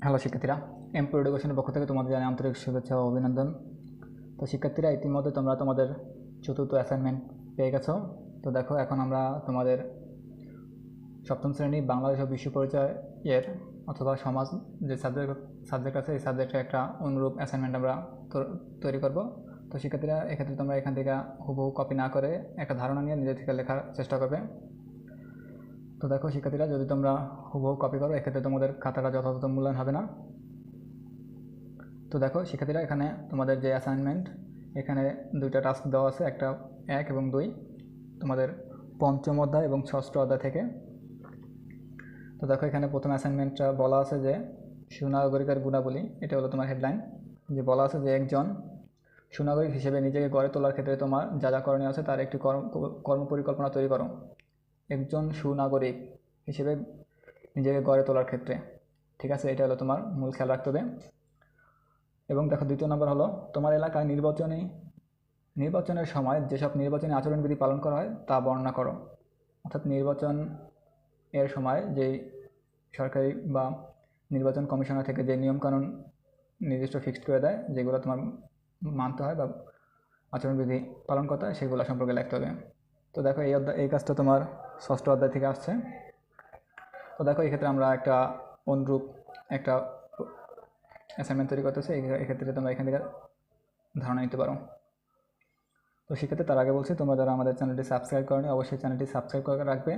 Hello শিক্ষার্থীরা, employ এডুকেশনের পক্ষ থেকে তোমাদের জানাই আন্তরিক শুভেচ্ছা ও অভিনন্দন। তো শিক্ষার্থীরা, ইতিমধ্যে তোমরা তোমাদের চতুর্থ অ্যাসাইনমেন্ট পেয়ে গেছো। তো দেখো, এখন আমরা তোমাদের সপ্তম শ্রেণী বাংলাদেশ ও বিশ্ব পরিচয় এর অথবা সমাজ যে সাবজেক্ট আছে, এই সাবজেক্টে একটা অনুরূপ অ্যাসাইনমেন্ট আমরা তৈরি করব। তো শিক্ষার্থীরা, এক্ষেত্রে তোমরা এখান থেকে হুবহু কপি না করে একটা ধারণা নিয়ে নিজে থেকে লেখার চেষ্টা করবে। তো দেখো শিক্ষার্থীরা, যদি তোমরা হুবহু কপি করো, এক্ষেত্রে তোমাদের খাতাটা যথাযথ মূল্যায়ন হবে না। তো দেখো শিক্ষার্থীরা, এখানে তোমাদের যে অ্যাসাইনমেন্ট, এখানে দুইটা টাস্ক দেওয়া আছে, একটা 1 এবং 2 তোমাদের পঞ্চম অধ্যায় এবং ষষ্ঠ অধ্যায় থেকে। তো দেখো, এখানে প্রথম অ্যাসাইনমেন্টটা বলা আছে যে সুনাগরিকের গুণাবলী। এটা হলো তোমার হেডলাইন, যে বলা আছে যে একজন সুনাগরিক হিসেবে নিজেকে গড়ে তোলার ক্ষেত্রে তোমার যা যা করণীয় আছে তার একটি কর্ম পরিকল্পনা তৈরি করো। একজন সুনাগরিক হিসেবে নিজেকে গড়ে তোলার ক্ষেত্রে, ঠিক আছে, এটা হলো তোমার মূল খেয়াল রাখতে হবে। এবং দেখো, দ্বিতীয় নম্বর হলো তোমার এলাকায় নির্বাচনের সময় যেসব নির্বাচনী আচরণবিধি পালন করা হয় তা বর্ণনা করো। অর্থাৎ নির্বাচন এর সময় যেই সরকারি বা নির্বাচন কমিশনার থেকে যে নিয়মকানুন নির্দিষ্ট ফিক্সড করে দেয়, যেগুলো তোমার মানতে হয় বা আচরণবিধি পালন করতে হয়, সেগুলো সম্পর্কে লিখতে হবে। তো দেখো, এই কাজটা তোমার ষষ্ঠ অধ্যায় থেকে আসছে। তো দেখো, এক্ষেত্রে আমরা একটা অনুরূপ একটা অ্যাসাইনমেন্ট তৈরি করতেছি। এক্ষেত্রে তোমরা এখান থেকে ধারণা নিতে পারো। তো সেক্ষেত্রে তার আগে বলছি, তোমরা যারা আমাদের চ্যানেলটি সাবস্ক্রাইব করনি, অবশ্যই চ্যানেলটি সাবস্ক্রাইব করে রাখবে,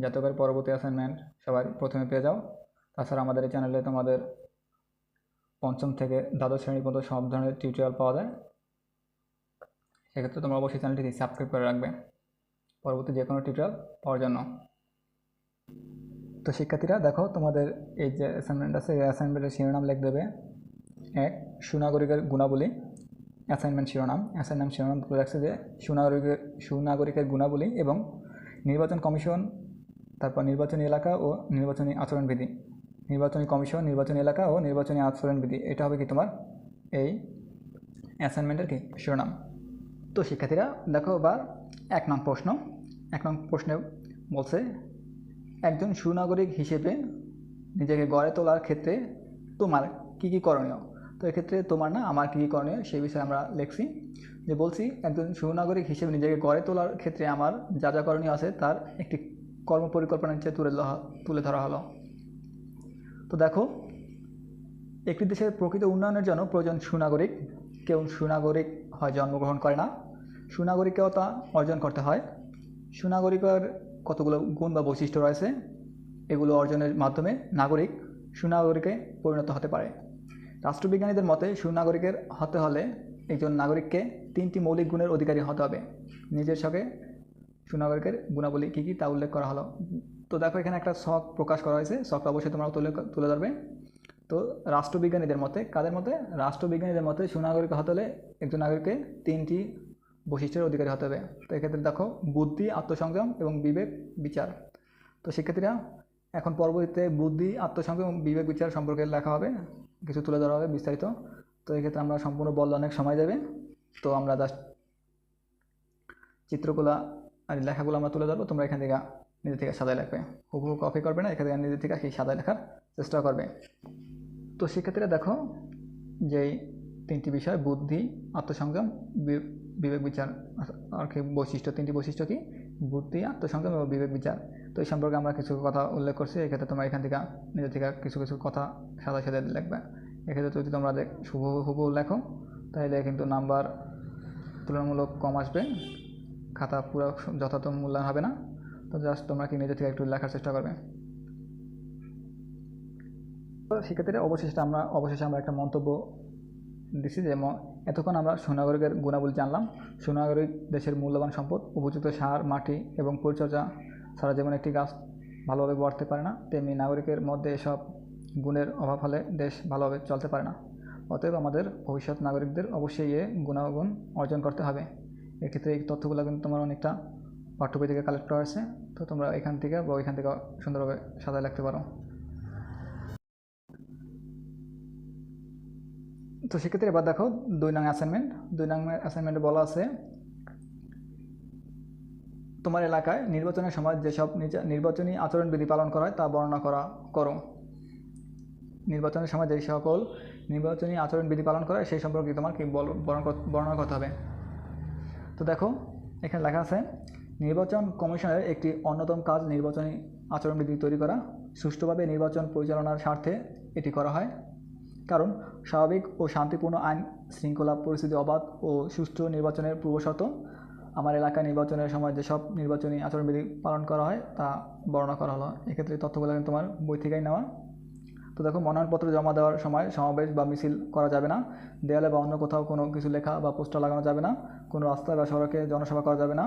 যাতে করে পরবর্তী অ্যাসাইনমেন্ট সবার প্রথমে পেয়ে যাও। তাছাড়া আমাদের এই চ্যানেলে তোমাদের পঞ্চম থেকে দ্বাদশ শ্রেণী পর্যন্ত সব ধরনের টিউটোরিয়াল পাওয়া যায়। সেক্ষেত্রে তোমরা অবশ্যই চ্যানেলটি সাবস্ক্রাইব করে রাখবে পরবর্তী যে কোনো টিউটোরিয়াল পাওয়ার জন্য। তো শিক্ষার্থীরা দেখো, তোমাদের এই যে অ্যাসাইনমেন্ট আছে, এই অ্যাসাইনমেন্টের শিরোনাম লিখে দেবে 1 সুনাগরিকের গুণাবলী। অ্যাসাইনমেন্ট শিরোনাম করে রাখছে যে সুনাগরিকের গুণাবলী এবং নির্বাচন কমিশন, তারপর নির্বাচনী এলাকা ও নির্বাচনী আচরণবিধি। নির্বাচনী কমিশন, নির্বাচনী এলাকা ও নির্বাচনী আচরণবিধি, এটা হবে কি তোমার এই অ্যাসাইনমেন্টের কি শিরোনাম। তো শিক্ষার্থীরা দেখো, এবার 1 নং প্রশ্নে বলছে একজন সুনাগরিক হিসেবে নিজেকে গড়ে তোলার ক্ষেত্রে তোমার কী কী করণীয়। তো এক্ষেত্রে তোমার না, আমার কী কী করণীয় সেই বিষয়ে আমরা লিখছি। যে বলছি, একজন সুনাগরিক হিসেবে নিজেকে গড়ে তোলার ক্ষেত্রে আমার যা যা করণীয় আছে তার একটি কর্ম পরিকল্পনা নিচে তুলে ধরা হলো। তো দেখো, একটি দেশের প্রকৃত উন্নয়নের জন্য প্রয়োজন সুনাগরিক। কেউ সুনাগরিক হয় জন্মগ্রহণ করে না, সুনাগরিকতা অর্জন করতে হয়। সুনাগরিকের কতগুলো গুণ বা বৈশিষ্ট্য রয়েছে, এগুলো অর্জনের মাধ্যমে নাগরিক সুনাগরিকে পরিণত হতে পারে। রাষ্ট্রবিজ্ঞানীদের মতে সুনাগরিকের হতে হলে একজন নাগরিককে 3টি মৌলিক গুণের অধিকারী হতে হবে। নিজের সঙ্গে সুনাগরিকের গুণাবলী কী কী তা উল্লেখ করা হলো। তো দেখো, এখানে একটা শখ প্রকাশ করা হয়েছে, শখটা অবশ্যই তোমরা তুলে ধরবে। তো রাষ্ট্রবিজ্ঞানীদের মতে, কাদের মতে? রাষ্ট্রবিজ্ঞানীদের মতে সুনাগরিক হতে হলে একজন নাগরিককে 3টি বৈশিষ্ট্যের অধিকারী হতে হবে। তো এক্ষেত্রে দেখো, বুদ্ধি, আত্মসংযম এবং বিবেক বিচার। তো শিক্ষার্থীরা, এখন পরবর্তীতে বুদ্ধি, আত্মসংযম এবং বিবেক বিচার সম্পর্কে লেখা হবে, কিছু তুলে ধরা হবে বিস্তারিত। তো এক্ষেত্রে আমরা সম্পূর্ণ বললে অনেক সময় যাবে, তো আমরা জাস্ট চিত্রগুলা আর লেখাগুলো আমরা তুলে ধরবো, তোমরা এখান থেকে নিজে থেকে সাদায় লিখবে, হুবহু কপি করবে না, এখান থেকে নিজে থেকে সেই সাদায় লেখার চেষ্টা করবে। তো শিক্ষার্থীরা দেখো, যেই 3টি বিষয়, বুদ্ধি, আত্মসংযম, বিবেক বিচার, আর কি বৈশিষ্ট্য, 3টি বৈশিষ্ট্য কি? বুদ্ধি, আত্মসংযম এবং বিবেক বিচার। তো এই সম্পর্কে আমরা কিছু কথা উল্লেখ করছি। এক্ষেত্রে তোমরা এখান থেকে নিজে থেকে কিছু কিছু কথা সাদায় সাদায় লিখবে। এক্ষেত্রে যদি তোমরা হুবহু লেখো, তাহলে কিন্তু নাম্বার তুলনামূলক কম আসবে, খাতা পুরো যথাযথ মূল্যায়ন হবে না। তো জাস্ট তোমরা কি নিজে থেকে একটু লেখার চেষ্টা করবে। তো শিক্ষার্থীরা, অবশেষে আমরা একটা মন্তব্য দিচ্ছি যে এতক্ষণ আমরা সুনাগরিকের গুণাবলী জানলাম। সুনাগরিক দেশের মূল্যবান সম্পদ। উপযুক্ত সার, মাটি এবং পরিচর্যা ছাড়া যেমন একটি গাছ ভালোভাবে বাড়তে পারে না, তেমনি নাগরিকের মধ্যে এসব গুণের অভাব হলে দেশ ভালোভাবে চলতে পারে না। অতএব আমাদের ভবিষ্যৎ নাগরিকদের অবশ্যই এ গুণাগুণ অর্জন করতে হবে। এক্ষেত্রে এই তথ্যগুলো কিন্তু তোমার অনেকটা পাঠ্যবই থেকে কালেক্ট করা হয়েছে। তো তোমরা এখান থেকে বা ওইখান থেকে সুন্দরভাবে সাজায় লিখতে পারো। তো সেক্ষেত্রে এবার দেখো, 2 নং অ্যাসাইনমেন্টে বলা আছে তোমার এলাকায় নির্বাচনের সময় যেসব নির্বাচনী আচরণবিধি পালন করা হয় তা বর্ণনা করো। নির্বাচনের সময় যে সকল নির্বাচনী আচরণবিধি পালন করে সেই সম্পর্কে তোমার কি বর্ণনা করতে হবে। তো দেখো এখানে লেখা আছে, নির্বাচন কমিশনের একটি অন্যতম কাজ নির্বাচনী আচরণবিধি তৈরি করা। সুষ্ঠুভাবে নির্বাচন পরিচালনার স্বার্থে এটি করা হয়, কারণ স্বাভাবিক ও শান্তিপূর্ণ আইন শৃঙ্খলা পরিস্থিতি, অবাধ ও সুষ্ঠু নির্বাচনের পূর্বশর্ত। আমার এলাকায় নির্বাচনের সময় যেসব নির্বাচনী আচরণবিধি পালন করা হয় তা বর্ণনা করা হলো। এক্ষেত্রে তথ্যগুলো কিন্তু তোমার বই থেকেই নেওয়া। তো দেখো, মনোনয়নপত্র জমা দেওয়ার সময় সমাবেশ বা মিছিল করা যাবে না, দেয়ালে বা অন্য কোথাও কোনো কিছু লেখা বা পোস্টার লাগানো যাবে না, কোনো রাস্তায় বা সড়কে জনসভা করা যাবে না,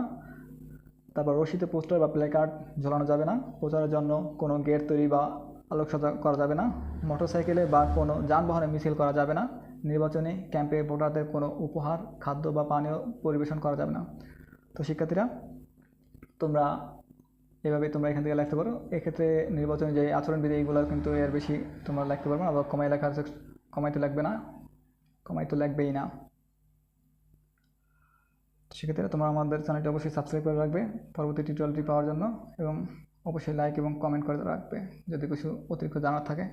তারপর রশিদে পোস্টার বা প্লেকার্ড ঝোলানো যাবে না, প্রচারের জন্য কোনো গেট তৈরি বা আলোকসজ্জা করা যাবে না, মোটরসাইকেলে বা কোনো যানবাহনে মিছিল করা যাবে না, নির্বাচনী ক্যাম্পে ভোটারদের কোনো উপহার, খাদ্য বা পানীয় পরিবেশন করা যাবে না। তো শিক্ষার্থীরা, তোমরা এভাবে তোমরা এখান থেকে লিখতে পারো। এক্ষেত্রে নির্বাচনী যে আচরণবিধি এইগুলো কিন্তু এর বেশি তোমরা লিখতে পারবে না, বা কমাইতে লাগবে না, কমাইতে লাগবেই না। সেক্ষেত্রে তোমরা আমাদের চ্যানেলটি অবশ্যই সাবস্ক্রাইব করে রাখবে পরবর্তী টিউটোরিয়ালটি পাওয়ার জন্য, এবং অবশ্যই লাইক এবং কমেন্ট করে রাখবে যদি কিছু অতিরিক্ত জানার থাকে।